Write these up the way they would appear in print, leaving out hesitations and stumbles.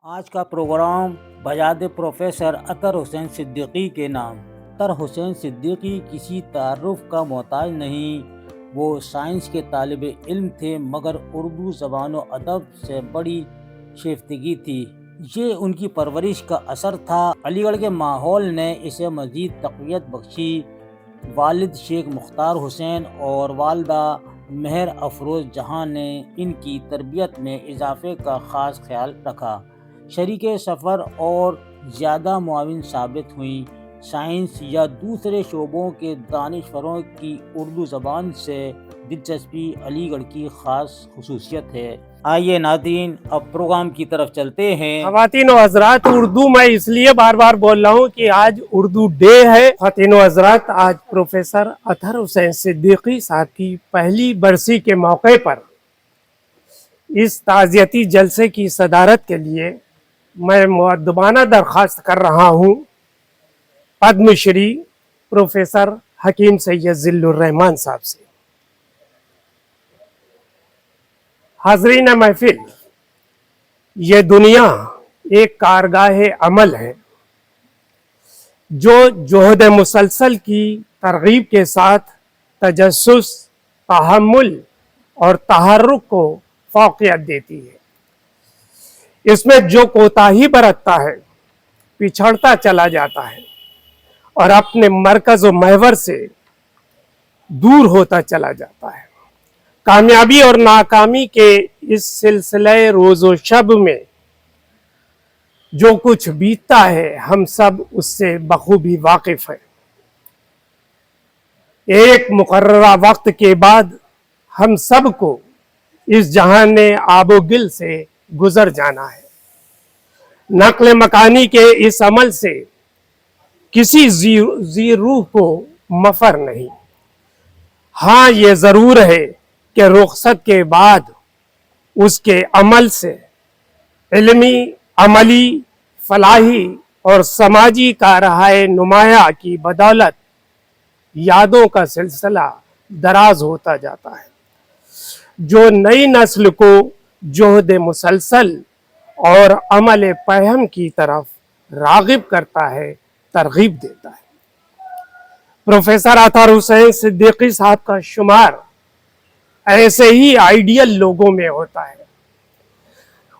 آج کا programme بجاد professor اطہر حسین صدیقی کے نام۔ اطہر حسین صدیقی کسی تعارف کا محتاج نہیں، وہ سائنس کے طالب علم تھے، مگر اردو زبان و ادب سے بڑی شیفتگی تھی۔ یہ ان کی پرورش کا اثر تھا۔ علی گڑھ کے ماحول نے اسے مزید تقویت بخشی۔ والد شیخ مختار حسین اور والدہ مہر افروز جہاں نے ان کی تربیت میں اضافے کا خاص خیال رکھا۔ شریک سفر اور زیادہ معاون ثابت ہوئیں۔ سائنس یا دوسرے شعبوں کے دانشوروں کی اردو زبان سے دلچسپی علی گڑھ کی خاص خصوصیت ہے۔ آئیے ناظرین اب پروگرام کی طرف چلتے ہیں۔ خواتین و حضرات، اردو میں اس لیے بار بار بول رہا ہوں کہ آج اردو ڈے ہے۔ خواتین و حضرات، آج پروفیسر اطہر حسین صدیقی صاحب کی پہلی برسی کے موقع پر اس تعزیتی جلسے کی صدارت کے لیے میں مؤدبانہ درخواست کر رہا ہوں پدم شری پروفیسر حکیم سید ذل الرحمان صاحب سے۔ حاضرین محفل، یہ دنیا ایک کارگاہ عمل ہے جو جہد مسلسل کی ترغیب کے ساتھ تجسس، تحمل اور تحرک کو فوقیت دیتی ہے۔ اس میں جو کوتاہی برتتا ہے پچھڑتا چلا جاتا ہے اور اپنے مرکز و محور سے دور ہوتا چلا جاتا ہے۔ کامیابی اور ناکامی کے اس سلسلے روز و شب میں جو کچھ بیتتا ہے ہم سب اس سے بخوبی واقف ہیں۔ ایک مقررہ وقت کے بعد ہم سب کو اس جہان آب و گل سے گزر جانا ہے۔ نقل مکانی کے اس عمل سے کسی ذی روح کو مفر نہیں۔ ہاں یہ ضرور ہے کہ رخصت کے بعد اس کے عمل سے علمی، عملی، فلاحی اور سماجی کارہائے نمایاں کی بدولت یادوں کا سلسلہ دراز ہوتا جاتا ہے، جو نئی نسل کو جہد مسلسل اور عمل پہم کی طرف راغب کرتا ہے، ترغیب دیتا ہے۔ پروفیسر اطہر حسین صدیقی صاحب کا شمار ایسے ہی آئیڈیل لوگوں میں ہوتا ہے۔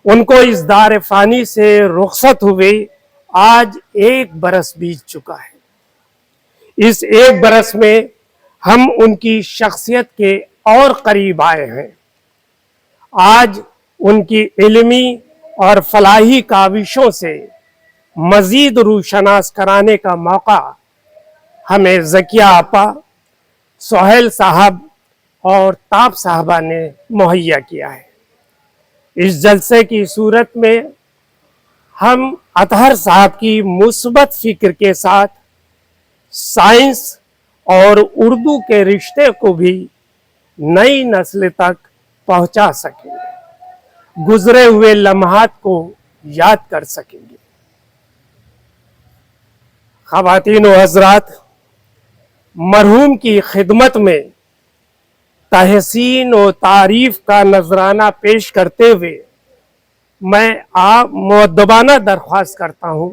ان کو اس دار فانی سے رخصت ہوئے آج 1 برس بیت چکا ہے۔ اس 1 برس میں ہم ان کی شخصیت کے اور قریب آئے ہیں۔ آج ان کی علمی اور فلاحی کاوشوں سے مزید روشناس کرانے کا موقع ہمیں ذکیہ آپا، سہیل صاحب اور تاب صاحبہ نے مہیا کیا ہے۔ اس جلسے کی صورت میں ہم اطہر صاحب کی مثبت فکر کے ساتھ سائنس اور اردو کے رشتے کو بھی نئی نسل تک پہنچا سکیں گے، گزرے ہوئے لمحات کو یاد کر سکیں گے۔ خواتین و حضرات، مرحوم کی خدمت میں تحسین و تعریف کا نذرانہ پیش کرتے ہوئے میں آپ مؤدبانہ درخواست کرتا ہوں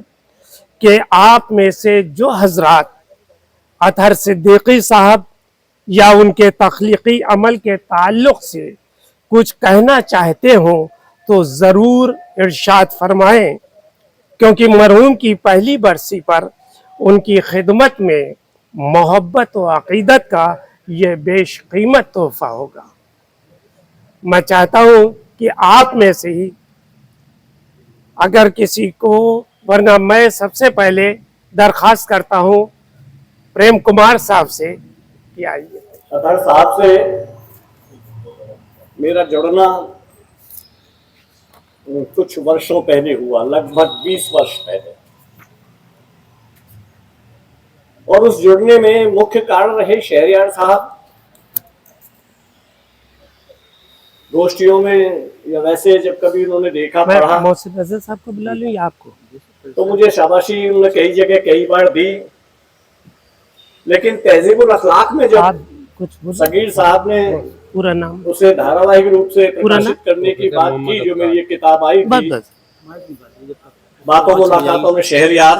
کہ آپ میں سے جو حضرات اطہر صدیقی صاحب یا ان کے تخلیقی عمل کے تعلق سے کچھ کہنا چاہتے ہوں تو ضرور ارشاد فرمائیں، کیونکہ مرحوم کی پہلی برسی پر ان کی خدمت میں محبت و عقیدت کا یہ بیش قیمت تحفہ ہوگا۔ میں چاہتا ہوں کہ آپ میں سے ہی اگر کسی کو، ورنہ میں سب سے پہلے درخواست کرتا ہوں پریم کمار صاحب سے کہ آئیے۔ اطہر صاحب سے میرا جڑنا کچھ برسوں پہلے ہوا، لگ بھگ 20 برس پہلے، اور اس جڑنے میں مکھیہ کارن رہے شہریار صاحب۔ گوشٹیوں میں یا ویسے جب کبھی انہوں نے دیکھا پڑھا، محسن رضا صاحب کو بلا لوں یا آپ کو؟ تو مجھے شاباشی انہوں نے کئی جگہ کئی بار دی، لیکن تہذیب الاخلاق میں آپ جب کچھ صغیر صاحب نے پورا نام اسے دھاراواہک روپ سے پورا نا؟ پرکاشت کرنے کی بات کی، جو میری یہ کتاب آئی بس تھی بس باتوں ملاقاتوں میں شہریار،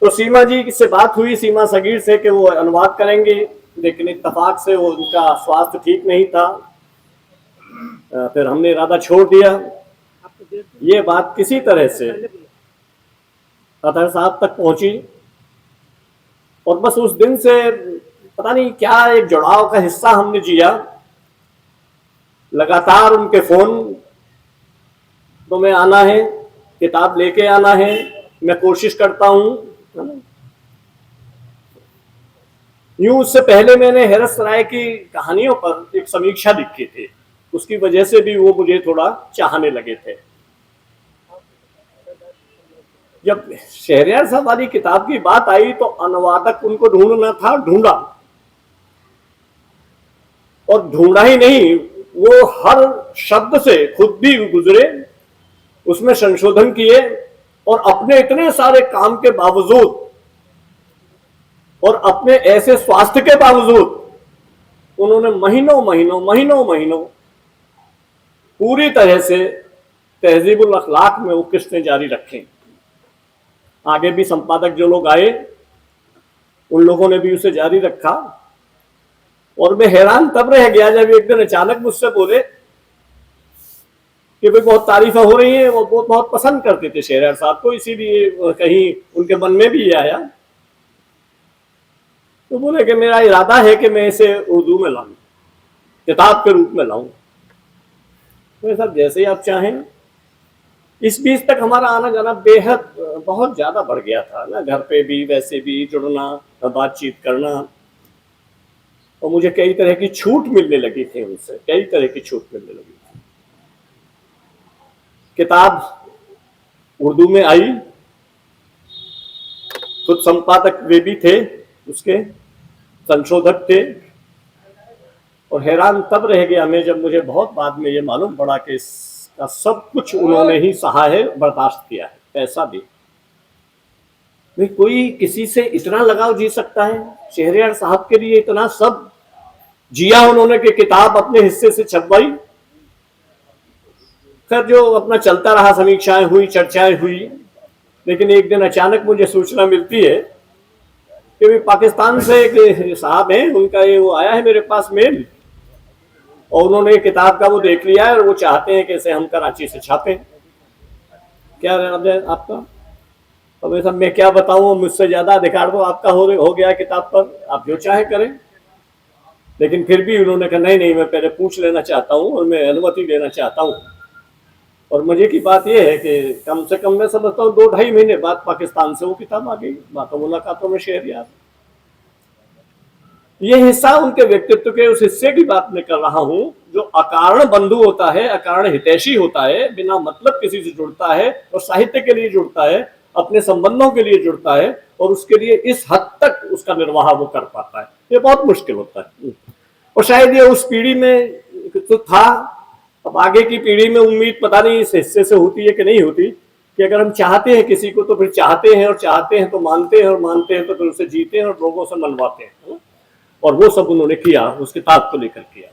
تو سیما جی سے بات ہوئی، سیما صغیر سے، کہ وہ انواد کریں گے، لیکن اتفاق سے وہ ان کا سواستھ ٹھیک نہیں تھا، پھر ہم نے ارادہ چھوڑ دیا۔ یہ بات کسی طرح سے اطہر صاحب تک پہنچی، اور بس اس دن سے پتہ نہیں کیا ایک جڑاؤ کا حصہ ہم نے جیا، لگاتار ان کے فون، تمہیں آنا ہے، کتاب لے کے آنا ہے، میں کوشش کرتا ہوں۔ یوں اس سے پہلے میں نے حیرت سرائے کی کہانیوں پر ایک سمیکشا لکھی تھی، اس کی وجہ سے بھی وہ مجھے تھوڑا چاہنے لگے تھے۔ جب شہریار صاحب والی کتاب کی بات آئی تو انوادک ان کو ڈھونڈنا تھا، ڈھونڈا، اور ڈھونڈا ہی نہیں، وہ ہر شبد سے خود بھی گزرے، اس میں سنشودھن کیے، اور اپنے اتنے سارے کام کے باوجود اور اپنے ایسے سواستھ کے باوجود انہوں نے مہینوں پوری طرح سے تہذیب الاخلاق میں وہ قسطیں جاری رکھیں۔ آگے بھی سمپادک جو لوگ آئے ان لوگوں نے بھی اسے جاری رکھا، اور میں حیران تب رہ گیا جب ایک دن اچانک مجھ سے بولے کہ بھئی بہت تعریفیں ہو رہی ہیں، وہ بہت پسند کرتے تھے شہریار صاحب کو، اسی لیے کہیں ان کے من میں بھی یہ آیا، تو بولے کہ میرا ارادہ ہے کہ میں اسے اردو میں لاؤں، کتاب کے روپ میں لاؤں۔ تو صاحب جیسے ہی آپ چاہیں۔ اس بیچ تک ہمارا آنا جانا بے حد بہت زیادہ بڑھ گیا تھا نا، گھر پہ بھی ویسے بھی جڑنا، بات چیت کرنا، اور مجھے کئی طرح کی چھوٹ ملنے لگی تھی ان سے، کئی طرح کی چھوٹ ملنے لگی تھی۔ کتاب اردو میں آئی، خود سمپادک وہ بھی تھے، اس کے سنشودھک تھے، اور حیران تب رہ گیا میں جب مجھے بہت بعد میں یہ معلوم پڑا کہ اس کا سب کچھ انہوں نے ہی سہا ہے، برداشت کیا ہے، پیسہ بھی۔ کوئی کسی سے اتنا لگاؤ جی سکتا ہے؟ شہریار صاحب کے لیے اتنا سب جیا انہوں نے کہ کتاب اپنے حصے سے چھپوائی۔ خیر جو اپنا چلتا رہا، سمیکشائیں ہوئی، چرچائیں ہوئی، لیکن ایک دن اچانک مجھے سوچنا ملتی ہے کہ پاکستان سے ایک صاحب ہیں، ان کا یہ وہ آیا ہے میرے پاس میل، اور انہوں نے کتاب کا وہ دیکھ لیا ہے، اور وہ چاہتے ہیں کہ اسے ہم کراچی سے چھاپیں۔ کیا رد ہے آپ کا؟ اب صاحب میں کیا بتاؤں، مجھ سے زیادہ ادھیکار تو آپ کا ہو گیا کتاب پر، آپ جو چاہے کریں۔ لیکن پھر بھی انہوں نے کہا نہیں میں پہلے پوچھ لینا چاہتا ہوں، اور میں انومتی لینا چاہتا ہوں۔ اور مجھے کی بات یہ ہے کہ کم سے کم میں سمجھتا ہوں 2-2.5 مہینے بعد پاکستان سے وہ کتاب آ گئی، باتوں ملاقاتوں میں شہریار۔ یہ حصہ ان کے ویکتتو کے اس حصے کی بات میں کر رہا ہوں جو اکارن بندھو ہوتا ہے، اکارن ہتیشی ہوتا ہے، بنا مطلب کسی سے جڑتا ہے، اور ساہتیہ کے لیے جڑتا ہے، اپنے سمبندوں کے لیے جڑتا ہے، اور اس کے لیے اس حد تک اس کا نرواہ وہ کر پاتا ہے۔ یہ بہت مشکل ہوتا ہے، اور شاید یہ اس پیڑھی میں تو تھا۔ اب آگے کی پیڑھی میں امید پتہ نہیں اس حصے سے ہوتی ہے کہ نہیں ہوتی، کہ اگر ہم چاہتے ہیں کسی کو تو پھر چاہتے ہیں، اور چاہتے ہیں تو مانتے ہیں، اور مانتے ہیں تو پھر اسے جیتے ہیں اور لوگوں سے منواتے ہیں، اور وہ سب انہوں نے کیا، اس کتاب کو لے کر کیا۔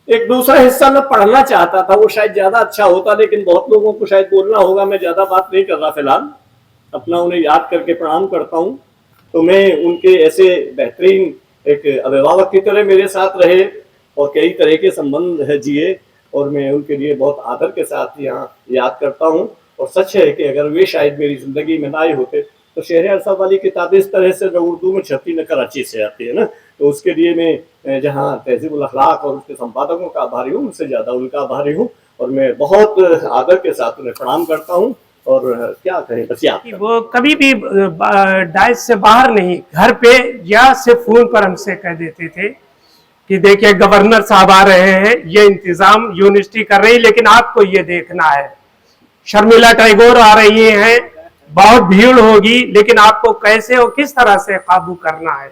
ایک دوسرا حصہ میں پڑھنا چاہتا تھا، وہ شاید زیادہ اچھا ہوتا، لیکن بہت لوگوں کو شاید بولنا ہوگا، میں زیادہ بات نہیں کر رہا فی الحال، اپنا انہیں یاد کر کے پرنام کرتا ہوں۔ تو میں ان کے ایسے بہترین ایک ابھیبھاوک کی طرح میرے ساتھ رہے، اور کئی طرح کے سمبند ہے جیے، اور میں ان کے لیے بہت آدر کے ساتھ یہاں یاد کرتا ہوں۔ اور سچ ہے کہ اگر وہ شاید میری زندگی میں نہ آئے ہوتے تو شہریار صاحب والی کتابیں اس طرح سے جو اردو میں چھپی نہ کراچی سے آتی ہے نا، تو اس کے لیے میں جہاں تہذیب الاخلاق اور اس کے سمپادکوں کا آبھاری ہوں، ان سے زیادہ ان کا آبھاری ہوں، اور میں بہت آدر کے ساتھ انہیں پرنام کرتا ہوں۔ اور کیا کہیں، بس یاد کریں۔ وہ کبھی بھی ڈائس سے باہر نہیں، گھر پہ یا صرف فون پر ہم سے کہہ دیتے تھے کہ دیکھیں گورنر صاحب آ رہے ہیں، یہ انتظام یونیورسٹی کر رہی، لیکن آپ کو یہ دیکھنا ہے، شرمیلا ٹیگور آ رہی ہیں، بہت بھیڑ ہوگی، لیکن آپ کو کیسے اور کس طرح سے قابو کرنا ہے،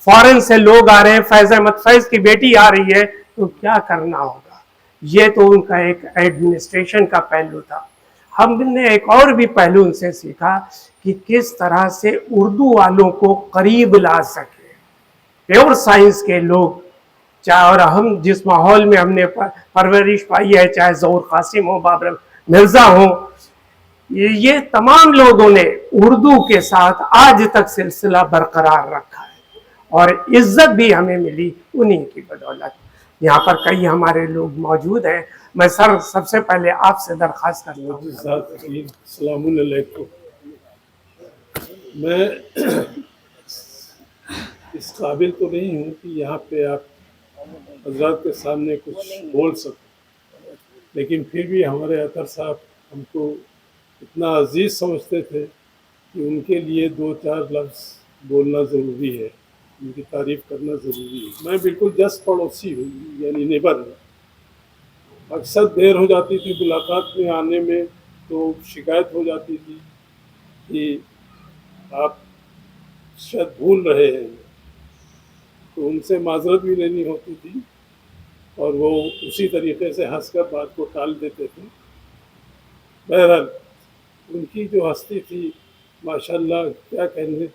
فورن سے لوگ آ رہے ہیں، فیض احمد فیض کی بیٹی آ رہی ہے، تو کیا کرنا ہوگا، یہ تو ان کا ایک ایڈمنسٹریشن کا پہلو تھا. ہم نے ایک اور بھی پہلو ان سے سیکھا کہ کس طرح سے اردو والوں کو قریب لا سکے. پیور سائنس کے لوگ چاہے، اور ہم جس ماحول میں ہم نے پرورش پائی ہے، چاہے ظہور قاسم ہو، بابر مرزا ہو، یہ تمام لوگوں نے اردو کے ساتھ آج تک سلسلہ برقرار رکھا ہے، اور عزت بھی ہمیں ملی انہی کی بدولت. یہاں پر کئی ہمارے لوگ موجود ہیں. میں سب سے پہلے آپ سے درخواست کرتا ہوں. السلام علیکم. میں اس قابل تو نہیں ہوں کہ یہاں پہ آپ حضرات کے سامنے کچھ بول سکوں، لیکن پھر بھی ہمارے اطہر صاحب ہم کو اتنا عزیز سمجھتے تھے کہ ان کے لیے 2-4 لفظ بولنا ضروری ہے، ان کی تعریف کرنا ضروری ہے. میں بالکل جس پڑوسی ہوں، یعنی نیبر ہوں. اکثر دیر ہو جاتی تھی ملاقات میں آنے میں تو شکایت ہو جاتی تھی کہ آپ شاید بھول رہے ہیں، تو ان سے معذرت بھی لینی ہوتی تھی، اور وہ اسی طریقے سے ہنس کر بات کو ٹال دیتے تھے. بہرحال ان کی جو ہستی تھی ماشاءاللہ کیا کہنے،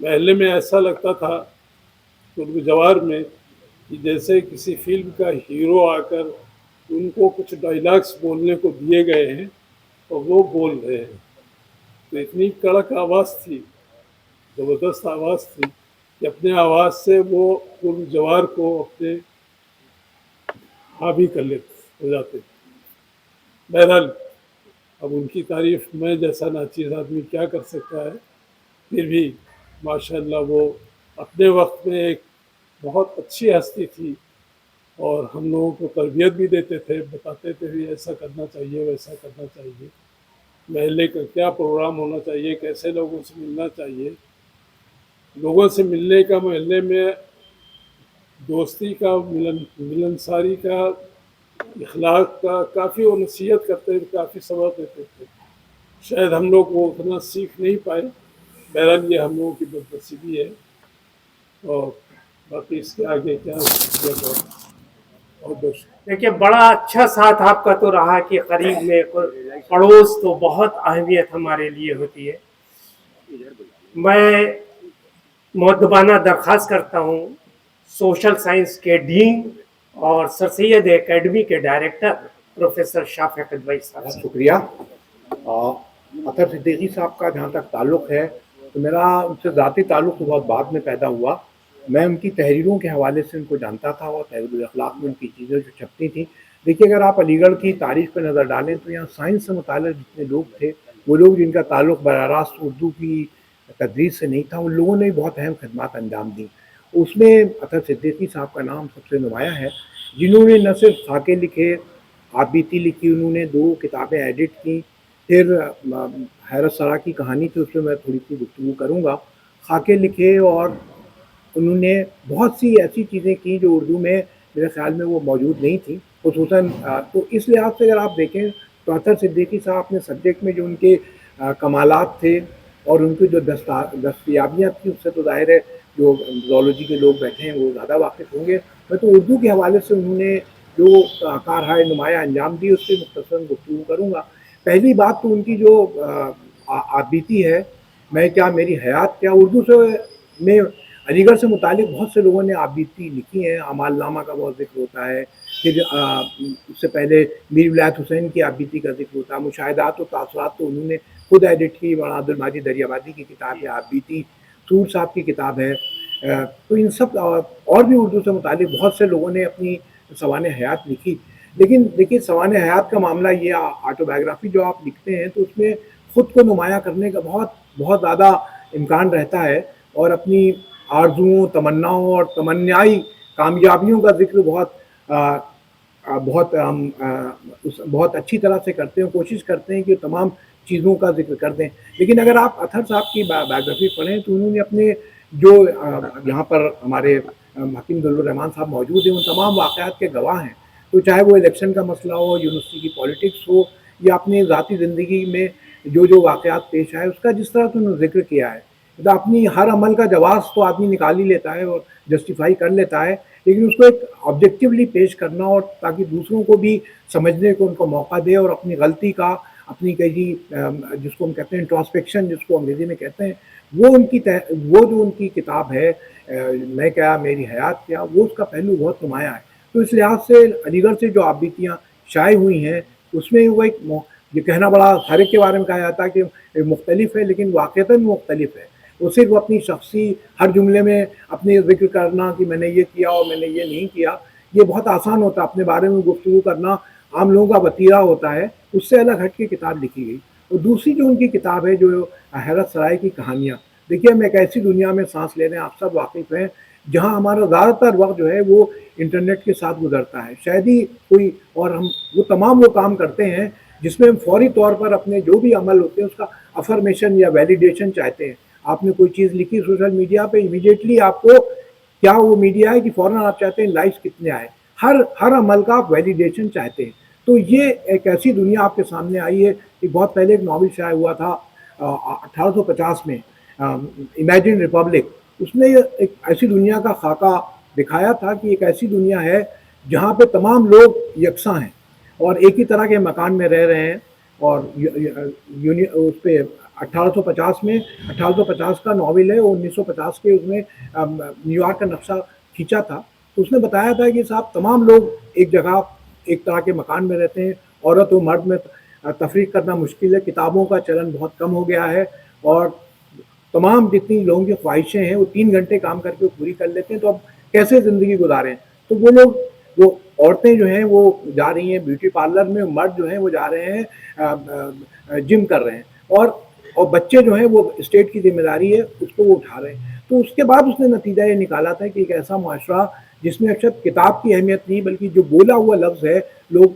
محلے میں ایسا لگتا تھا اردو جوار میں کہ جیسے کسی فلم کا ہیرو آ کر ان کو کچھ ڈائلاگس بولنے کو دیے گئے ہیں اور وہ بول رہے ہیں. تو اتنی کڑک آواز تھی، زبردست آواز تھی کہ اپنے آواز سے وہ اردو جوار کو اپنے حاوی کر لیتے ہو جاتے. بہرحال اب ان کی تعریف میں جیسا ناچیز آدمی کیا کر سکتا ہے، پھر بھی ماشاءاللہ وہ اپنے وقت میں ایک بہت اچھی ہستی تھی، اور ہم لوگوں کو تربیت بھی دیتے تھے، بتاتے تھے بھی ایسا کرنا چاہیے، ویسا کرنا چاہیے، محلے کا کیا پروگرام ہونا چاہیے، کیسے لوگوں سے ملنا چاہیے. لوگوں سے ملنے کا، محلے میں دوستی کا، ملنساری کا، اخلاق کا کافی وہ نصیحت کرتے تھے، کافی سبق دیتے تھے. شاید ہم لوگ وہ اتنا سیکھ نہیں پائے. بہرحال یہ ہم لوگوں کی بدنصیبی ہے، اور باقی اس کے آگے کیا اور دوست. دیکھیے، بڑا اچھا ساتھ آپ کا تو رہا کہ قریب میں پڑوس تو بہت اہمیت ہمارے لیے ہوتی ہے. میں مؤدبانہ درخواست کرتا ہوں سوشل سائنس کے ڈین اور سر سید اکیڈمی کے ڈائریکٹر پروفیسر شافق ادوئی صاحب. شکریہ. اطہر صدیقی صاحب کا جہاں تک تعلق ہے تو میرا ان سے ذاتی تعلق تو بہت بعد میں پیدا ہوا. میں ان کی تحریروں کے حوالے سے ان کو جانتا تھا، اور تحریر الاخلاق میں ان کی چیزیں جو چھپتی تھیں. دیکھیے، اگر آپ علی گڑھ کی تاریخ پہ نظر ڈالیں تو یہاں سائنس سے متعلق جتنے لوگ تھے، وہ لوگ جن کا تعلق براہ راست اردو کی تدریس سے نہیں تھا، ان لوگوں نے بہت اہم خدمات انجام دیں. اس میں اطہر صدیقی صاحب کا نام سب سے نمایاں ہے، جنہوں نے نہ صرف خاکے لکھے، آپ بیتی لکھی، انہوں نے 2 کتابیں ایڈٹ کی. پھر حیرت سرا کی کہانی تھی، اس میں میں تھوڑی سی گفتگو کروں گا. خاکے لکھے، اور انہوں نے بہت سی ایسی چیزیں کی جو اردو میں میرے خیال میں وہ موجود نہیں تھیں خصوصاً. تو اس لحاظ سے اگر آپ دیکھیں تو اطہر صدیقی صاحب اپنے سبجیکٹ میں جو ان کے کمالات تھے اور ان کی جو دستیابیاں تھیں، اس سے تو ظاہر ہے جو زولوجی کے لوگ بیٹھے ہیں وہ زیادہ واقف ہوں گے. میں تو اردو کے حوالے سے انہوں نے جو کارہائے نمایاں انجام دی اس سے مختصراً گفتگو کروں گا. پہلی بات تو ان کی جو آبیتی ہے، میں کیا میری حیات کیا، اردو سے میں علی گڑھ سے متعلق بہت سے لوگوں نے آبیتی لکھی ہیں. اعمال نامہ کا بہت ذکر ہوتا ہے، پھر اس سے پہلے میر ولایت حسین کی آبیتی کا ذکر ہوتا ہے. مشاہدات و تاثرات تو انہوں نے خود ایڈٹ کی. مولانا عبدالماجد دریابادی کی کتاب ہے آبیتی، سور صاحب کی کتاب ہے. تو ان سب اور بھی اردو سے متعلق بہت سے لوگوں نے اپنی سوانح حیات لکھی. لیکن دیکھیے، سوانح حیات کا معاملہ یہ، آٹو بایوگرافی جو آپ لکھتے ہیں تو اس میں خود کو نمایاں کرنے کا بہت زیادہ امکان رہتا ہے، اور اپنی آرزوؤں، تمناؤں اور تمنائی کامیابیوں کا ذکر بہت اچھی طرح سے کرتے ہیں، کوشش کرتے ہیں کہ تمام چیزوں کا ذکر کر دیں. لیکن اگر آپ اطہر صاحب کی بایوگرافی پڑھیں تو انہوں نے اپنے جو یہاں پر ہمارے حکیم ظہور الرحمان صاحب موجود ہیں، ان تمام واقعات کے گواہ ہیں. تو چاہے وہ الیکشن کا مسئلہ ہو، یونیورسٹی کی پالیٹکس ہو، یا اپنی ذاتی زندگی میں جو واقعات پیش آئے اس کا جس طرح انہوں نے ذکر کیا ہے. اپنی ہر عمل کا جواز تو آدمی نکال ہی لیتا ہے اور جسٹیفائی کر لیتا ہے، لیکن اس کو ایک آبجیکٹیولی پیش کرنا اور تاکہ دوسروں کو بھی سمجھنے کو ان کو موقع دے اور اپنی غلطی کا اپنی کہیں جس کو ہم کہتے ہیں انٹراسپیکشن جس کو انگریزی میں کہتے ہیں وہ جو ان کی کتاب ہے میں کیا میری حیات کیا وہ اس کا پہلو بہت نمایاں ہے. تو اس لحاظ سے علی گڑھ سے جو آپ بیتیاں شائع ہوئی ہیں اس میں وہ ایک یہ کہنا بڑا ہر ایک کے بارے میں کہا جاتا ہے کہ مختلف ہے لیکن واقعتاً مختلف ہے. وہ صرف اپنی شخصی ہر جملے میں اپنے ذکر کرنا کہ میں نے یہ کیا اور میں نے یہ نہیں کیا یہ بہت آسان ہوتا ہے. اپنے بارے میں گفتگو کرنا عام لوگوں کا وتیرہ ہوتا ہے. اس سے الگ ہٹ کے کتاب لکھی گئی. اور دوسری جو ان کی کتاب ہے جو حیرت سرائے کی کہانیاں. دیکھیے ہم ایک ایسی دنیا میں سانس لے رہے ہیں آپ سب واقف ہیں جہاں ہمارا زیادہ تر وقت جو ہے وہ انٹرنیٹ کے ساتھ گزرتا ہے. شاید ہی کوئی اور ہم وہ کام کرتے ہیں جس میں ہم فوری طور پر اپنے جو بھی عمل ہوتے ہیں اس کا افرمیشن یا ویلیڈیشن چاہتے ہیں. آپ نے کوئی چیز لکھی سوشل میڈیا پہ امیڈیٹلی آپ کو کیا وہ میڈیا ہے کہ فوراً آپ چاہتے ہیں لائکس کتنے آئے. ہر عمل کا آپ ویلیڈیشن چاہتے ہیں. تو یہ ایک ایسی دنیا آپ کے سامنے آئی ہے کہ بہت پہلے ایک ناول شائع ہوا تھا 1850 میں امیجن ریپبلک. اس نے ایک ایسی دنیا کا خاکہ دکھایا تھا کہ ایک ایسی دنیا ہے جہاں پہ تمام لوگ یکساں ہیں اور ایک ہی طرح کے مکان میں رہ رہے ہیں. اور اس پہ 1850 کا ناول ہے. 1950 کے اس میں نیو یارک کا نقشہ کھینچا تھا. تو اس نے بتایا تھا کہ صاحب تمام لوگ ایک جگہ ایک طرح کے مکان میں رہتے ہیں. عورت و مرد میں تفریق کرنا مشکل ہے. کتابوں کا چلن بہت کم ہو گیا ہے اور تمام جتنی لوگوں کی خواہشیں ہیں وہ 3 گھنٹے کام کر کے وہ پوری کر لیتے ہیں. تو اب کیسے زندگی گزاریں؟ تو وہ عورتیں جو ہیں وہ جا رہی ہیں بیوٹی پارلر میں. مرد جو ہیں وہ جا رہے ہیں جم کر رہے ہیں اور بچے جو ہیں وہ اسٹیٹ کی ذمہ داری ہے اس کو وہ اٹھا رہے ہیں. تو اس کے بعد اس نے نتیجہ یہ نکالا تھا کہ ایک ایسا معاشرہ جس میں اکثر کتاب کی اہمیت نہیں بلکہ جو بولا ہوا لفظ ہے. لوگ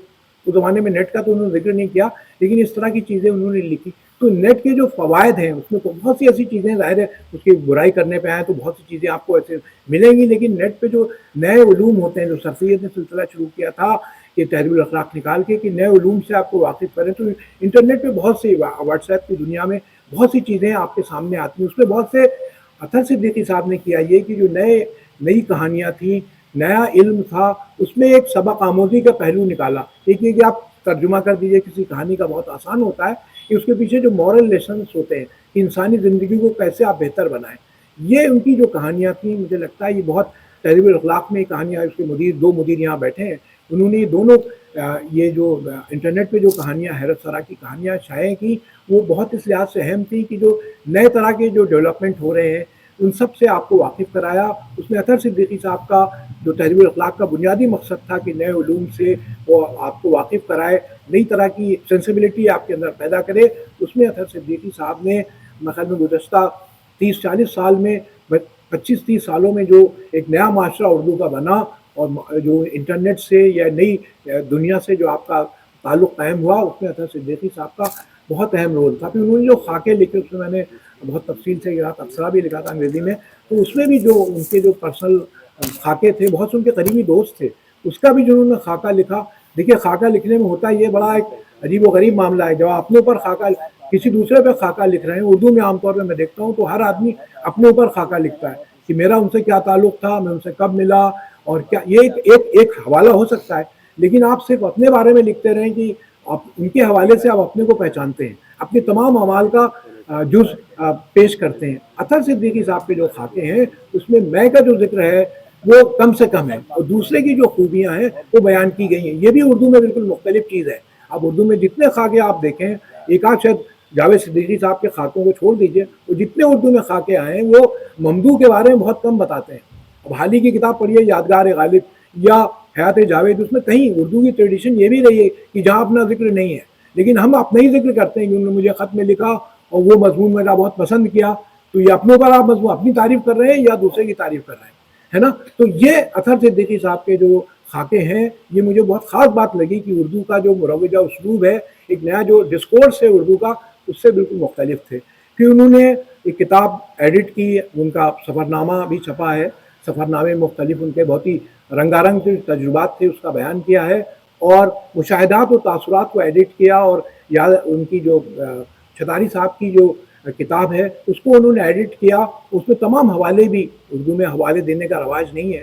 اس زمانے میں نیٹ کا تو انہوں نے ذکر نہیں کیا لیکن اس طرح کی چیزیں انہوں نے لکھی. تو نیٹ کے جو فوائد ہیں اس میں بہت سی ایسی چیزیں ظاہر ہے اس کی برائی کرنے پہ آئیں تو بہت سی چیزیں آپ کو ایسے ملیں گی. لیکن نیٹ پہ جو نئے علوم ہوتے ہیں جو سرفیت نے سلسلہ شروع کیا تھا کہ تحریب الاخلاق نکال کے کہ نئے علوم سے آپ کو واقف کریں. تو انٹرنیٹ پہ بہت سی واٹس ایپ کی دنیا میں بہت سی چیزیں آپ کے سامنے آتی ہیں. اس میں بہت سے اطہر صدیقی صاحب نے کیا یہ کہ جو نئی کہانیاں تھیں نیا علم تھا اس میں ایک سبق آموزی کا پہلو نکالا. ایک یہ کہ آپ ترجمہ کر دیجئے کسی کہانی کا بہت آسان ہوتا ہے کہ اس کے پیچھے جو مورل لیسنس ہوتے ہیں کہ انسانی زندگی کو کیسے آپ بہتر بنائیں. یہ ان کی جو کہانیاں تھیں مجھے لگتا ہے یہ بہت تحریب الاخلاق میں کہانیاں. اس کے دو مدیر یہاں بیٹھے ہیں انہوں نے دونوں یہ جو انٹرنیٹ پہ جو کہانیاں حیرت سرا کی کہانیاں شائع کی وہ بہت اس لحاظ سے اہم تھی کہ جو نئے طرح کے جو ڈیولپمنٹ ہو رہے ہیں ان سب سے آپ کو واقف کرایا. اس میں اطہر صدیقی صاحب کا جو تحریب الاخلاق کا بنیادی مقصد تھا کہ نئے علوم سے وہ آپ کو واقف کرائے نئی طرح کی سینسیبلٹی آپ کے اندر پیدا کرے. اس میں اطہر صدیقی صاحب نے مثلاً گزشتہ 30-40 سال میں 25-30 سالوں میں جو ایک نیا معاشرہ اردو کا بنا اور جو انٹرنیٹ سے یا نئی دنیا سے جو آپ کا تعلق قائم ہوا اس میں اطہر صدیقی صاحب کا بہت اہم رول تھا. پھر انہوں نے جو خاکے لکھے اس میں میں نے بہت تفصیل سے یہ تبصرہ بھی لکھا تھا انگریزی میں. تو اس میں بھی جو ان کے جو پرسنل خاکے تھے بہت سے ان کے قریبی دوست تھے اس کا بھی جو انہوں نے خاکہ لکھا. دیکھیے خاکہ لکھنے میں ہوتا یہ بڑا ایک عجیب و غریب معاملہ ہے. جب آپ اپنے اوپر خاکہ کسی دوسرے پہ خاکہ لکھ رہے ہیں اردو میں عام طور پہ میں دیکھتا ہوں تو ہر آدمی اپنے اوپر خاکہ لکھتا ہے کہ میرا ان سے کیا تعلق تھا میں ان سے کب ملا اور کیا. یہ ایک حوالہ ہو سکتا ہے لیکن آپ صرف اپنے بارے میں لکھتے رہیں کہ آپ ان کے حوالے سے آپ اپنے کو پہچانتے ہیں اپنے تمام اعمال کا جز پیش کرتے ہیں. اطہر صدیقی صاحب کے جو خاکے ہیں اس میں کا جو ذکر ہے وہ کم سے کم ہے اور دوسرے کی جو خوبیاں ہیں وہ بیان کی گئی ہیں. یہ بھی اردو میں بالکل مختلف چیز ہے. اب اردو میں جتنے خاکے آپ دیکھیں ایک آدھ شاید جاوید صدیقی صاحب کے خاکوں کو چھوڑ دیجئے وہ جتنے اردو میں خاکے آئے ہیں وہ ممدوح کے بارے میں بہت کم بتاتے ہیں. اب حال ہی کی کتاب پڑھیے یادگار غالب یا حیات جاوید اس میں کہیں اردو کی ٹریڈیشن یہ بھی رہی ہے کہ جہاں اپنا ذکر نہیں ہے لیکن ہم اپنا ہی ذکر کرتے ہیں کہ انہوں نے مجھے خط میں لکھا اور وہ مضمون میرا بہت پسند کیا. تو یہ اپنے اوپر آپ مضمون اپنی تعریف کر رہے ہیں یا دوسرے کی تعریف کر رہے ہیں ہے نا. تو یہ اطہر صدیقی صاحب کے جو خاکے ہیں یہ مجھے بہت خاص بات لگی کہ اردو کا جو مروجہ اسلوب ہے ایک نیا جو ڈسکورس ہے اردو کا اس سے بالکل مختلف تھے. پھر انہوں نے ایک کتاب ایڈٹ کی ان کا سفرنامہ بھی چھپا ہے. سفرنامے مختلف ان کے بہت ہی رنگا رنگ کے تجربات تھے اس کا بیان کیا ہے اور مشاہدات و تاثرات کو ایڈٹ کیا. اور یاد ان کی جو چھتاری صاحب کی جو کتاب ہے اس کو انہوں نے ایڈٹ کیا. اس میں تمام حوالے بھی اردو میں حوالے دینے کا رواج نہیں ہے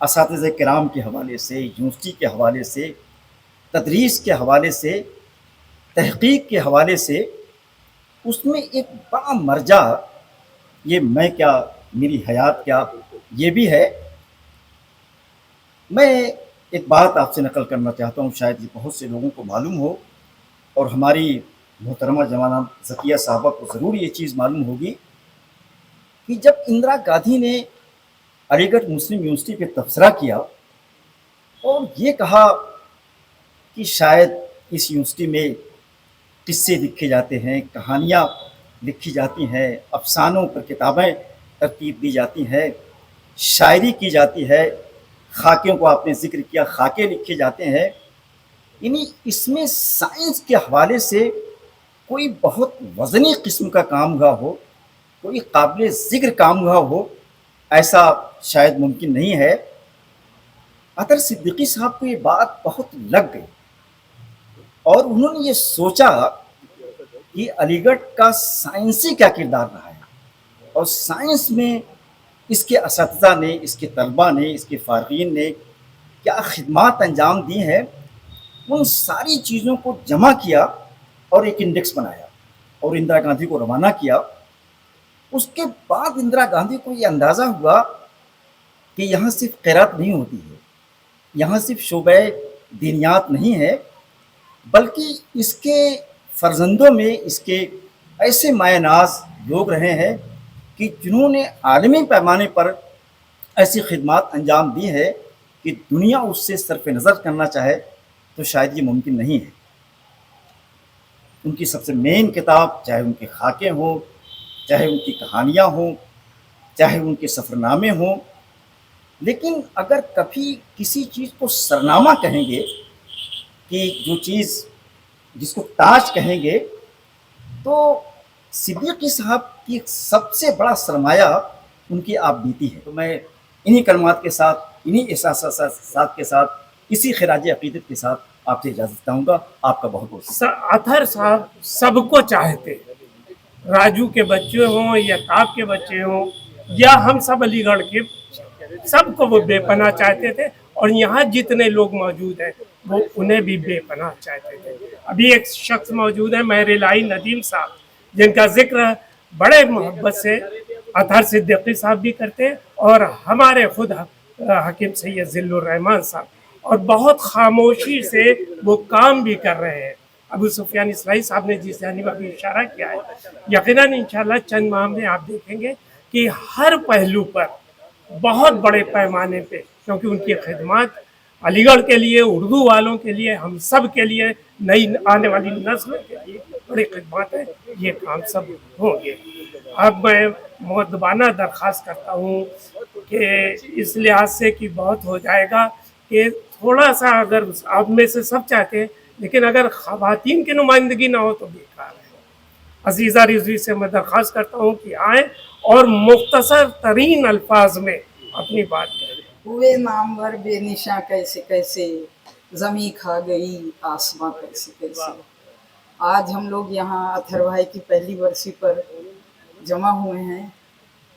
اساتذہ کرام کے حوالے سے، یونیورسٹی کے حوالے سے، تدریس کے حوالے سے، تحقیق کے حوالے سے، اس میں ایک بڑا مرجع، یہ میں کیا، میری حیات کیا، یہ بھی ہے۔ میں ایک بات آپ سے نقل کرنا چاہتا ہوں، شاید یہ بہت سے لوگوں کو معلوم ہو، اور ہماری محترمہ جوانہ ذکیہ صاحبہ کو ضرور یہ چیز معلوم ہوگی کہ جب اندرا گاندھی نے علی گڑھ مسلم یونیورسٹی پہ تبصرہ کیا اور یہ کہا کہ شاید اس یونیورسٹی میں قصے لکھے جاتے ہیں، کہانیاں لکھی جاتی ہیں، افسانوں پر کتابیں ترتیب دی جاتی ہیں، شاعری کی جاتی ہے، خاکوں کو آپ نے ذکر کیا، خاکے لکھے جاتے ہیں، یعنی اس میں سائنس کے حوالے سے کوئی بہت وزنی قسم کا کام گاہ ہو، کوئی قابل ذکر کام گاہ ہو، ایسا شاید ممکن نہیں ہے۔ اطہر صدیقی صاحب کو یہ بات بہت لگ گئی اور انہوں نے یہ سوچا کہ علی گڑھ کا سائنسی کیا کردار رہا ہے، اور سائنس میں اس کے اساتذہ نے، اس کے طلباء نے، اس کے فارغین نے کیا خدمات انجام دی ہیں، ان ساری چیزوں کو جمع کیا اور ایک انڈیکس بنایا اور اندرا گاندھی کو روانہ کیا۔ اس کے بعد اندرا گاندھی کو یہ اندازہ ہوا کہ یہاں صرف قرأت نہیں ہوتی ہے، یہاں صرف شعبہ دینیات نہیں ہے، بلکہ اس کے فرزندوں میں اس کے ایسے مایہ ناز لوگ رہے ہیں کہ جنہوں نے عالمی پیمانے پر ایسی خدمات انجام دی ہے کہ دنیا اس سے صرف نظر کرنا چاہے تو شاید یہ ممکن نہیں ہے۔ ان کی سب سے مین کتاب، چاہے ان کے خاکے ہوں، چاہے ان کی کہانیاں ہوں، چاہے ان کے سفر نامے ہوں، لیکن اگر کبھی کسی چیز کو سرنامہ کہیں گے، کہ جو چیز جس کو تاج کہیں گے، تو صدیقی صاحب کی سب سے بڑا سرمایہ ان کی آپ بیتی ہے۔ تو میں انہی کلمات کے ساتھ، انہی احساسات کے ساتھ، اسی خراج عقیدت کے ساتھ آپ سے اجازت چاہوں گا۔ آپ کا بہت بہت اطہر صاحب سب کو چاہتے ہیں، راجو کے بچے ہوں یا تاب کے بچے ہوں یا ہم سب علی گڑھ کے، سب کو وہ بے پناہ چاہتے تھے، اور یہاں جتنے لوگ موجود ہیں وہ انہیں بھی بے پناہ چاہتے تھے۔ ابھی ایک شخص موجود ہے مہر الہی ندیم صاحب، جن کا ذکر بڑے محبت سے اطہر صدیقی صاحب بھی کرتے ہیں، اور ہمارے خود حکیم سید ذل الرحمان صاحب، اور بہت خاموشی سے وہ کام بھی کر رہے ہیں۔ ابو سفیان اصلاحی صاحب نے جس جانب ابھی اشارہ کیا ہے، یقیناً انشاءاللہ چند ماہ میں آپ دیکھیں گے کہ ہر پہلو پر بہت بڑے پیمانے پہ، کیونکہ ان کی خدمات علی گڑھ کے لیے، اردو والوں کے لیے، ہم سب کے لیے، نئی آنے والی نسل کے لیے بڑی خدمات ہیں، یہ کام سب ہوں گے۔ اب میں مؤدبانہ درخواست کرتا ہوں کہ اس لحاظ سے کہ بہت ہو جائے گا کہ تھوڑا سا، اگر آپ میں سے سب چاہتے ہیں لیکن اگر خواتین کی نمائندگی نہ ہو تو بیکار ہے۔ عزیزہ رضوی سے میں درخواست کرتا ہوں کہ آئیں اور مختصر ترین الفاظ میں اپنی بات کریں۔ ہوئے نامور بے نشاں کیسے کیسے، زمیں کھا گئی آسماں کیسے کیسے۔ آج ہم لوگ یہاں اطہر بھائی کی پہلی برسی پر جمع ہوئے ہیں۔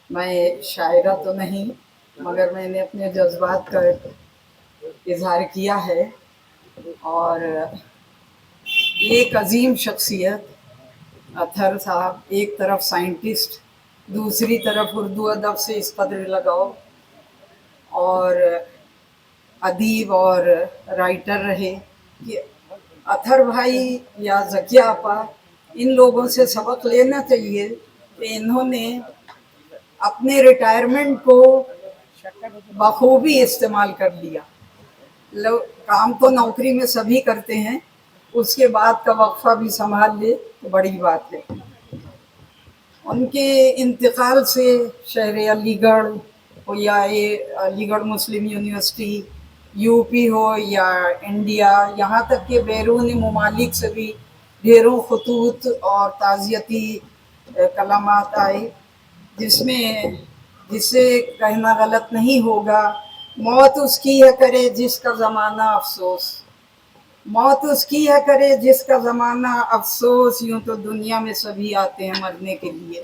میں شاعرہ تو نہیں، مگر میں نے اپنے جذبات کا اظہار کیا ہے، اور ایک عظیم شخصیت اطہر صاحب، ایک طرف سائنٹسٹ، دوسری طرف اردو ادب سے اس قدر لگاؤ، اور ادیب اور رائٹر رہے کہ اطہر بھائی یا ذکیہ آپا، ان لوگوں سے سبق لینا چاہیے کہ انہوں نے اپنے ریٹائرمنٹ کو بخوبی استعمال کر لیا۔ کام تو نوکری میں سبھی کرتے ہیں، اس کے بعد کا وقفہ بھی سنبھال لے تو بڑی بات ہے۔ ان کے انتقال سے شہر علی گڑھ ہو یا یہ علی گڑھ مسلم یونیورسٹی، یو پی ہو یا انڈیا، یہاں تک کہ بیرون ممالک سے بھی ڈھیروں خطوط اور تعزیتی کلمات آئے، جسے کہنا غلط نہیں ہوگا، موت اس کی ہے کرے جس کا زمانہ افسوس، موت اس کی ہے کرے جس کا زمانہ افسوس، یوں تو دنیا میں سبھی آتے ہیں مرنے کے لیے،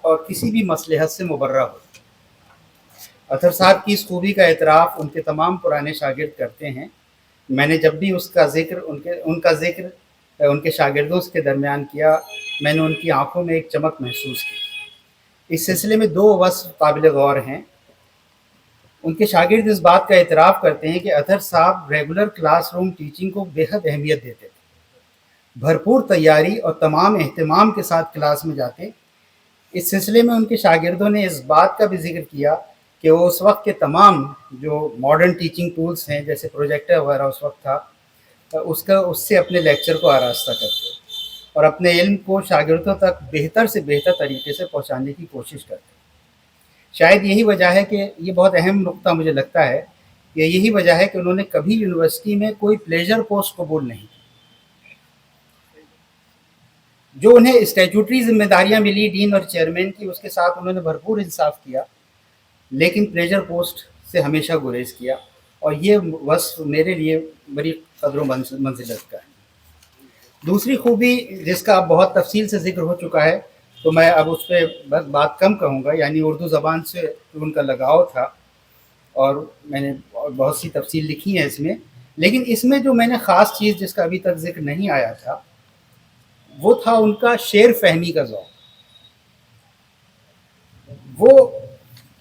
اور کسی بھی مصلحت سے مبرہ ہوتی ہے۔ اطہر صاحب کی اس خوبی کا اعتراف ان کے تمام پرانے شاگرد کرتے ہیں۔ میں نے جب بھی ان کا ذکر ان کے شاگردوں کے درمیان کیا، میں نے ان کی آنکھوں میں ایک چمک محسوس کی۔ اس سلسلے میں 2 وصف قابل غور ہیں۔ ان کے شاگرد اس بات کا اعتراف کرتے ہیں کہ اطہر صاحب ریگولر کلاس روم ٹیچنگ کو بے حد اہمیت دیتے تھے، بھرپور تیاری اور تمام اہتمام کے ساتھ کلاس میں جاتے۔ اس سلسلے میں ان کے شاگردوں نے اس بات کا بھی ذکر کیا کہ وہ اس وقت کے تمام جو ماڈرن ٹیچنگ ٹولز ہیں جیسے پروجیکٹر وغیرہ اس وقت تھا، اس سے اپنے لیکچر کو آراستہ کرتے اور اپنے علم کو شاگردوں تک بہتر سے بہتر طریقے سے پہنچانے کی کوشش کرتے۔ شاید یہی وجہ ہے کہ یہ بہت اہم نقطہ مجھے لگتا ہے کہ یہی وجہ ہے کہ انہوں نے کبھی یونیورسٹی میں کوئی پلیجر پوسٹ قبول نہیں کی۔ جو انہیں اسٹیچوٹری ذمہ داریاں ملی ڈین اور چیئرمین کی، اس کے ساتھ انہوں نے بھرپور انصاف کیا، لیکن پلیجر پوسٹ سے ہمیشہ گریز کیا، اور یہ وصف میرے لیے بڑی قدر و منزلت کا ہے۔ دوسری خوبی جس کا اب بہت تفصیل سے ذکر ہو چکا ہے، تو میں اب اس پہ بات کم کہوں گا، یعنی اردو زبان سے ان کا لگاؤ تھا، اور میں نے بہت سی تفصیل لکھی ہے اس میں، لیکن اس میں جو میں نے خاص چیز جس کا ابھی تک ذکر نہیں آیا تھا وہ تھا ان کا شعر فہمی کا ذوق۔ وہ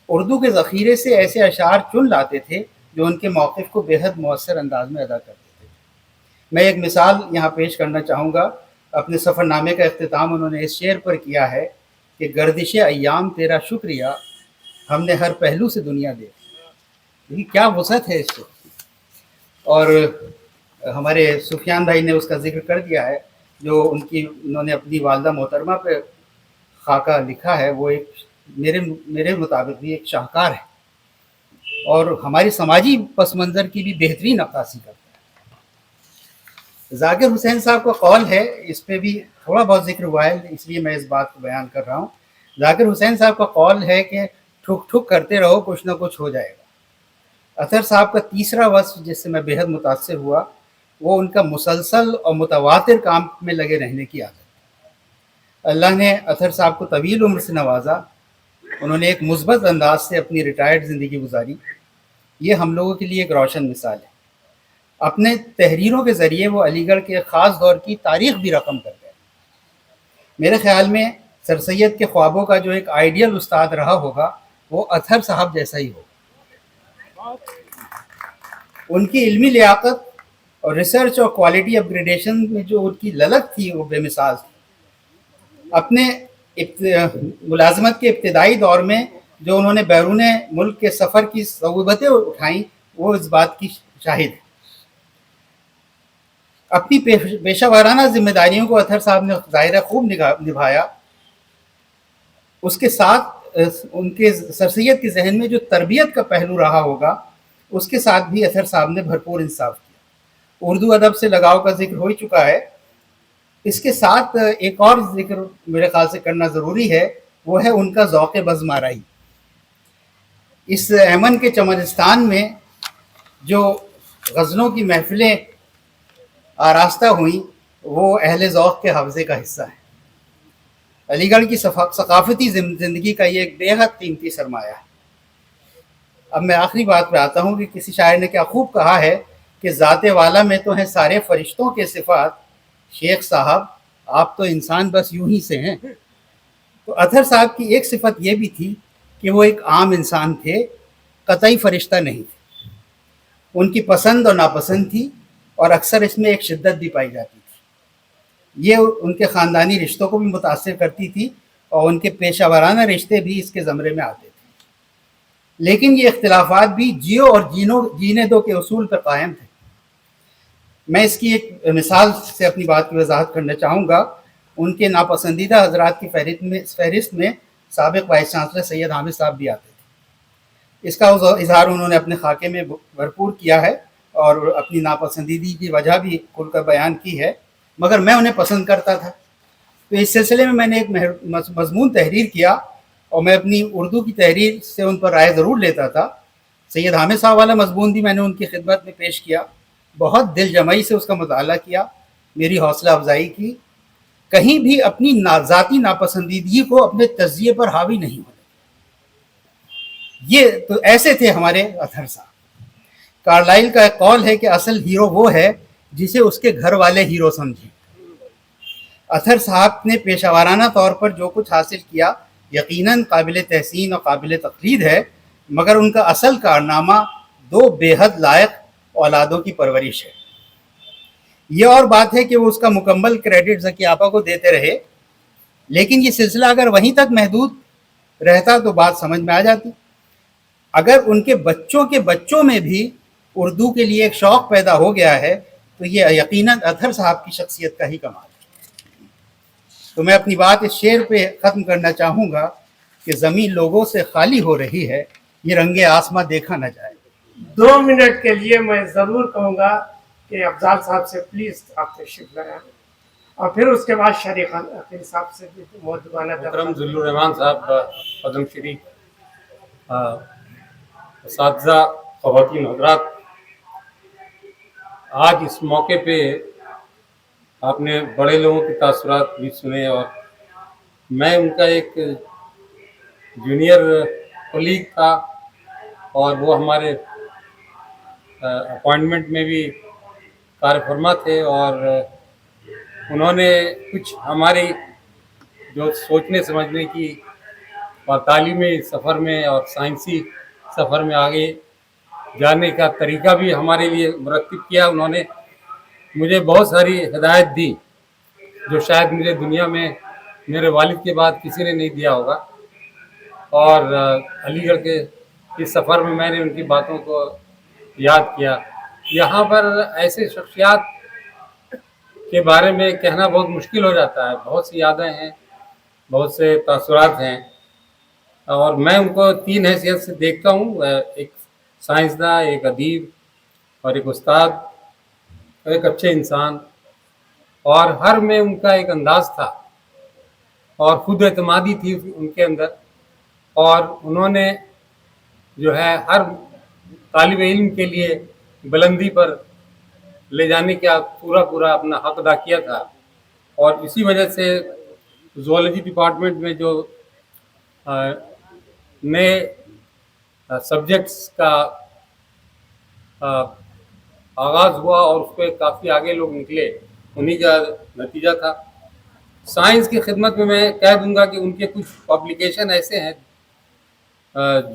اردو کے ذخیرے سے ایسے اشعار چن لاتے تھے جو ان کے موقف کو بے حد مؤثر انداز میں ادا کرتے تھے۔ میں ایک مثال یہاں پیش کرنا چاہوں گا۔ اپنے سفر نامے کا اختتام انہوں نے اس شعر پر کیا ہے کہ گردش ایام تیرا شکریہ، ہم نے ہر پہلو سے دنیا دیکھی۔ یہ کیا وسعت ہے اس کو، اور ہمارے سفیان بھائی نے اس کا ذکر کر دیا ہے، جو انہوں نے اپنی والدہ محترمہ پہ خاکہ لکھا ہے، وہ ایک میرے مطابق بھی ایک شاہکار ہے، اور ہماری سماجی پس منظر کی بھی بہترین عکاسی کرتا ہے۔ ذاکر حسین صاحب کا قول ہے، اس پہ بھی تھوڑا بہت ذکر ہوا ہے، اس لیے میں اس بات کو بیان کر رہا ہوں۔ ذاکر حسین صاحب کا قول ہے کہ ٹھک ٹھک کرتے رہو، کچھ نہ کچھ ہو جائے گا۔ اطہر صاحب کا تیسرا وصف جس سے میں بے حد متاثر ہوا، وہ ان کا مسلسل اور متواتر کام میں لگے رہنے کی عادت۔ اللہ نے اطہر صاحب کو طویل عمر سے نوازا، انہوں نے ایک مثبت انداز سے اپنی ریٹائرڈ زندگی گزاری۔ یہ ہم لوگوں کے لیے ایک روشن مثال ہے۔ اپنے تحریروں کے ذریعے وہ علی گڑھ کے خاص دور کی تاریخ بھی رقم کر گئے۔ میرے خیال میں سر سید کے خوابوں کا جو ایک آئیڈیل استاد رہا ہوگا وہ اطہر صاحب جیسا ہی ہوگا۔ ان کی علمی لیاقت اور ریسرچ اور کوالٹی اپ گریڈیشن میں جو ان کی للک تھی وہ بے مثال تھی۔ اپنے ملازمت کے ابتدائی دور میں جو انہوں نے بیرون ملک کے سفر کی صعوبتیں اٹھائیں، وہ اس بات کی شاہد ہے۔ اپنی پیشہ ورانہ ذمہ داریوں کو اطہر صاحب نے ظاہر خوب نبھایا۔ اس کے ساتھ ان کے سر سید کے ذہن میں جو تربیت کا پہلو رہا ہوگا، اس کے ساتھ بھی اطہر صاحب نے بھرپور انصاف کیا۔ اردو ادب سے لگاؤ کا ذکر ہو ہی چکا ہے، اس کے ساتھ ایک اور ذکر میرے خیال سے کرنا ضروری ہے، وہ ہے ان کا ذوق بزم آرائی۔ اس ایمن کے چمنستان میں جو غزلوں کی محفلیں آراستہ ہوئیں، وہ اہل ذوق کے حوضے کا حصہ ہے۔ علی گڑھ کی ثقافتی زندگی کا یہ ایک بے حد قیمتی سرمایہ ہے۔ اب میں آخری بات پہ آتا ہوں کہ کسی شاعر نے کیا خوب کہا ہے کہ ذات والا میں تو ہیں سارے فرشتوں کے صفات، شیخ صاحب آپ تو انسان بس یوں ہی سے ہیں۔ تو اطہر صاحب کی ایک صفت یہ بھی تھی کہ وہ ایک عام انسان تھے، قطعی فرشتہ نہیں تھے۔ ان کی پسند اور ناپسند تھی، اور اکثر اس میں ایک شدت بھی پائی جاتی تھی۔ یہ ان کے خاندانی رشتوں کو بھی متاثر کرتی تھی، اور ان کے پیشہ ورانہ رشتے بھی اس کے زمرے میں آتے تھے۔ لیکن یہ اختلافات بھی جیو اور جینے دو کے اصول پر قائم تھے۔ میں اس کی ایک مثال سے اپنی بات کی وضاحت کرنا چاہوں گا۔ ان کے ناپسندیدہ حضرات کی فہرست میں سابق وائس چانسلر سید حامد صاحب بھی آتے تھے۔ اس کا اظہار انہوں نے اپنے خاکے میں بھرپور کیا ہے، اور اپنی ناپسندیدگی کی وجہ بھی کھل کر بیان کی ہے، مگر میں انہیں پسند کرتا تھا۔ تو اس سلسلے میں نے ایک مضمون تحریر کیا، اور میں اپنی اردو کی تحریر سے ان پر رائے ضرور لیتا تھا۔ سید حامد صاحب والا مضمون بھی میں نے ان کی خدمت میں پیش کیا، بہت دل جمعی سے اس کا مطالعہ کیا، میری حوصلہ افزائی کی۔ کہیں بھی اپنی ذاتی ناپسندیدگی کو اپنے تجزیے پر حاوی نہیں ہونے. یہ تو ایسے تھے ہمارے اطہر صاحب. کارلائل کا ایک قول ہے کہ اصل ہیرو وہ ہے جسے اس کے گھر والے ہیرو سمجھیں. اطہر صاحب نے پیشہ ورانہ طور پر جو کچھ حاصل کیا یقیناً قابل تحسین اور قابل تقلید ہے، مگر ان کا اصل کارنامہ 2 بے حد لائق اولادوں کی پرورش ہے. یہ اور بات ہے کہ وہ اس کا مکمل کریڈٹ زکی آپا کو دیتے رہے، لیکن یہ سلسلہ اگر وہیں تک محدود رہتا تو بات سمجھ میں آ جاتی. اگر ان کے بچوں میں بھی اردو کے لیے ایک شوق پیدا ہو گیا ہے تو یہ یقیناً اطہر صاحب کی شخصیت کا ہی کمال ہے. تو میں اپنی بات اس شعر پہ ختم کرنا چاہوں گا کہ زمین لوگوں سے خالی ہو رہی ہے، یہ رنگ آسماں دیکھا نہ جائے. 2 منٹ کے لیے میں ضرور کہوں گا کہ افضال صاحب سے پلیز آپ تشریف لائیں، اور پھر اس کے بعد شریق عقیل صاحب سے بھی مودبانہ محترم ذل الرحمان صاحب پدم شری، اساتذہ، خواتین حضرات، آج اس موقع پہ آپ نے بڑے لوگوں کے تاثرات بھی سنے، اور میں ان کا ایک جونیئر کولیگ تھا، اور وہ ہمارے اپوائنٹمنٹ میں بھی کار فرما تھے، اور انہوں نے کچھ ہماری جو سوچنے سمجھنے کی اور تعلیمی سفر میں اور سائنسی سفر میں آگے جانے کا طریقہ بھی ہمارے لیے مرتب کیا. انہوں نے مجھے بہت ساری ہدایت دی جو شاید مجھے دنیا میں میرے والد کے بعد کسی نے نہیں دیا ہوگا، اور علی گڑھ کے اس سفر میں نے ان کی باتوں کو یاد کیا. یہاں پر ایسے شخصیات کے بارے میں کہنا بہت مشکل ہو جاتا ہے، بہت سی یادیں ہیں، بہت سے تاثرات ہیں، اور میں ان کو 3 حیثیت سے دیکھتا ہوں: ایک سائنسداں، ایک ادیب، اور ایک استاد، ایک اچھے انسان. اور ہر میں ان کا ایک انداز تھا اور خود اعتمادی تھی ان کے اندر، اور انہوں نے جو ہے ہر طالب علم کے لیے بلندی پر لے جانے کا پورا اپنا حق ادا کیا تھا. اور اسی وجہ سے زوالوجی ڈپارٹمنٹ میں جو نئے سبجیکٹس کا آغاز ہوا اور اس پہ کافی آگے لوگ نکلے، انہی کا نتیجہ تھا. سائنس کی خدمت میں کہہ دوں گا کہ ان کے کچھ پبلیکیشن ایسے ہیں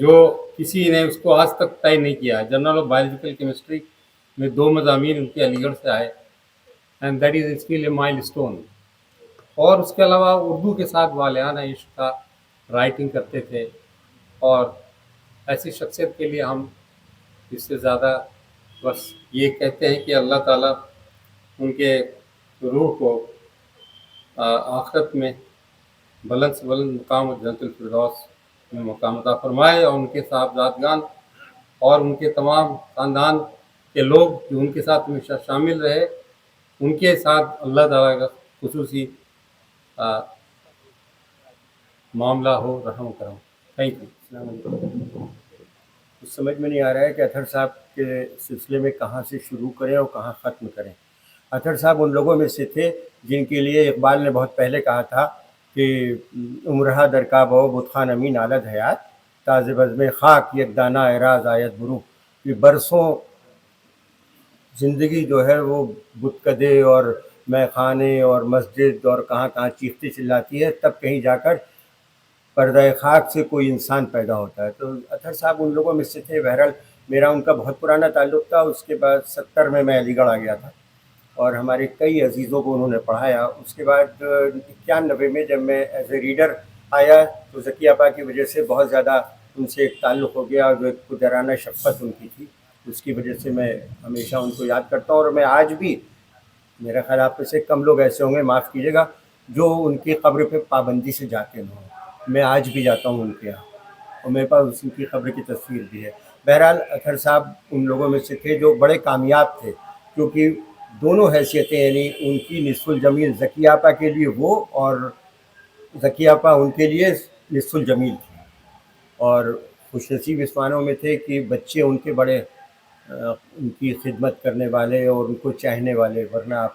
جو کسی نے اس کو آج تک طے نہیں کیا. جرنل آف بایولوجیکل کیمسٹری میں 2 مضامین ان کے علی گڑھ سے آئے، and that is still a مائل اسٹون. اور اس کے علاوہ اردو کے ساتھ والہانہ عشق کا رائٹنگ کرتے تھے، اور ایسی شخصیت کے لیے ہم اس سے زیادہ بس یہ کہتے ہیں کہ اللہ تعالیٰ ان کے روح کو آخرت میں بلند سے بلند مقام جنت الفردوس میں مقام عطا فرمائے، اور ان کے صاحبزادگان اور ان کے تمام خاندان کے لوگ جو ان کے ساتھ ہمیشہ شامل رہے، ان کے ساتھ اللہ تعالیٰ کا خصوصی معاملہ ہو، رحم کرم. Thank you. السلام علیکم. کچھ سمجھ میں نہیں آ رہا ہے کہ اطہر صاحب کے سلسلے میں کہاں سے شروع کریں اور کہاں ختم کریں. اطہر صاحب ان لوگوں میں سے تھے جن کے لیے اقبال نے بہت پہلے کہا تھا کہ عمرہ درکاب و بت خان امین عالد حیات تاز بزم خاک یک دانہ اعراض آیت برو. کہ برسوں زندگی جو ہے وہ بت کدے اور مے خانے اور مسجد اور کہاں کہاں چیختی چلاتی ہے، تب کہیں جا کر پردہ خاک سے کوئی انسان پیدا ہوتا ہے. تو اطہر صاحب ان لوگوں میں سے تھے. بہرحال میرا ان کا بہت پرانا تعلق تھا. اس کے بعد 70 میں علی گڑھ آ گیا تھا اور ہمارے کئی عزیزوں کو انہوں نے پڑھایا. اس کے بعد 91 میں جب میں ایز اے ریڈر آیا تو ذکی آپا کی وجہ سے بہت زیادہ ان سے ایک تعلق ہو گیا، جو ایک قدرانہ شفقت ان کی تھی، اس کی وجہ سے میں ہمیشہ ان کو یاد کرتا ہوں. اور میں آج بھی، میرا خیال آپ میں سے کم لوگ ایسے ہوں گے، معاف کیجیے گا، جو ان کی قبر پہ پابندی سے جاتے نہ ہوں. میں آج بھی جاتا ہوں ان کے یہاں، اور میرے پاس ان کی قبر کی تصویر بھی ہے. بہرحال اطہر صاحب ان لوگوں میں سے تھے جو بڑے کامیاب تھے، کیونکہ دونوں حیثیتیں، یعنی ان کی نصف الجمیل ذکی آپا کے لیے وہ، اور ذکی آپا ان کے لیے نصف الجمیل تھی. اور خوش نصیب اس معنوں میں تھے کہ بچے ان کے بڑے ان کی خدمت کرنے والے اور ان کو چاہنے والے، ورنہ آپ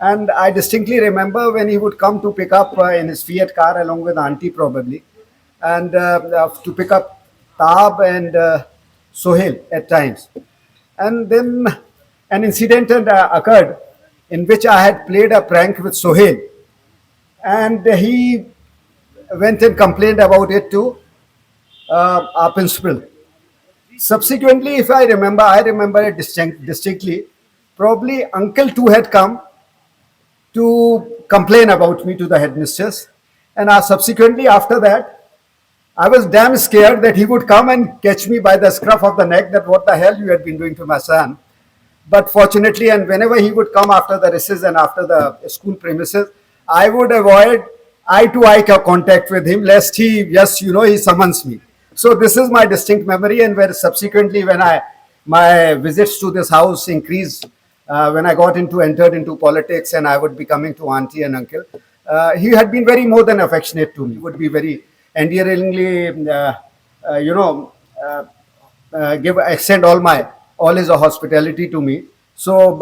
And I distinctly remember when he would come to pick up in his Fiat car along with auntie probably, and to pick up Taab and Sohail at times. And then an incident occurred in which I had played a prank with Sohail, and he went and complained about it to our principal. Subsequently, if I remember it distinctly, probably uncle too had come to complain about me to the headmistress, and subsequently after that I was damn scared that he would come and catch me by the scruff of the neck, that what the hell you had been doing to my son. But fortunately, and whenever he would come after the recess and after the school premises, I would avoid eye-to-eye contact with him, lest he summons me. So this is my distinct memory, and where subsequently when my visits to this house increased, when I entered into politics and I would be coming to auntie and uncle, he had been very more than affectionate to me. He would be very endearingly, extend all his hospitality to me. So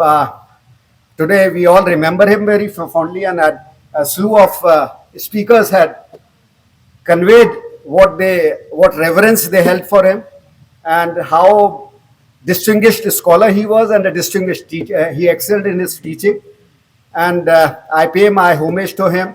today we all remember him very fondly, and a slew of speakers had conveyed what reverence they held for him, and how distinguished scholar he was, and a distinguished teacher. He excelled in his teaching, and I pay my homage to him.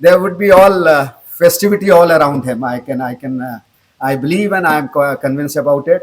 there would be all festivity all around him. I believe and I am convinced about it.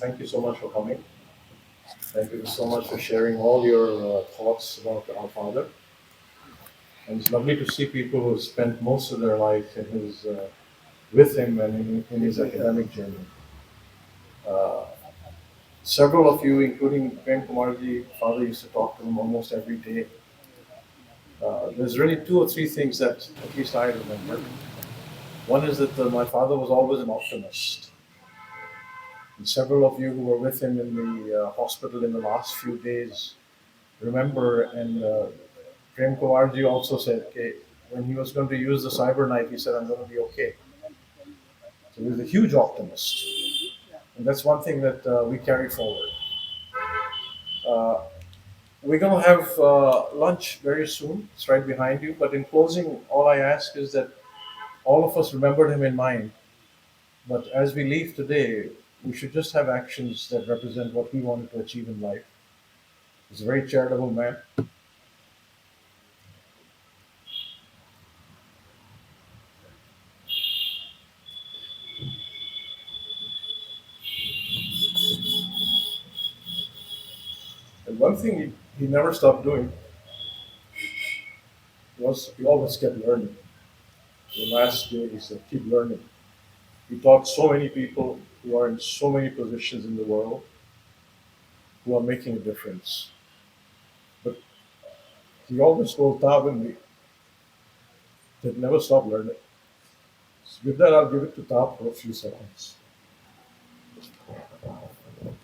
Thank you so much for coming. Thank you so much for sharing all your thoughts about our father. And it's lovely to see people who spent most of their life with him and in his academic journey. Several of you, including Prem Kumarji, father used to talk to him almost every day. There's really 2 or 3 things that at least I remember. One is that my father was always an optimist. And several of you who were with him in the hospital in the last few days remember, and Prem Kumarji also said, okay, when he was going to use the cyber knife, he said, I'm going to be okay. So he was a huge optimist. And that's one thing that we carry forward. We're going to have lunch very soon. It's right behind you. But in closing, all I ask is that all of us remembered him in mind. But as we leave today, we should just have actions that represent what he wanted to achieve in life. He's a very charitable man. And one thing he never stopped doing was he always kept learning. The last day he said, keep learning. He taught so many people who are in so many positions in the world who are making a difference. But he always told Tab and me that never stop learning. So with that, I'll give it to Tab for a few seconds.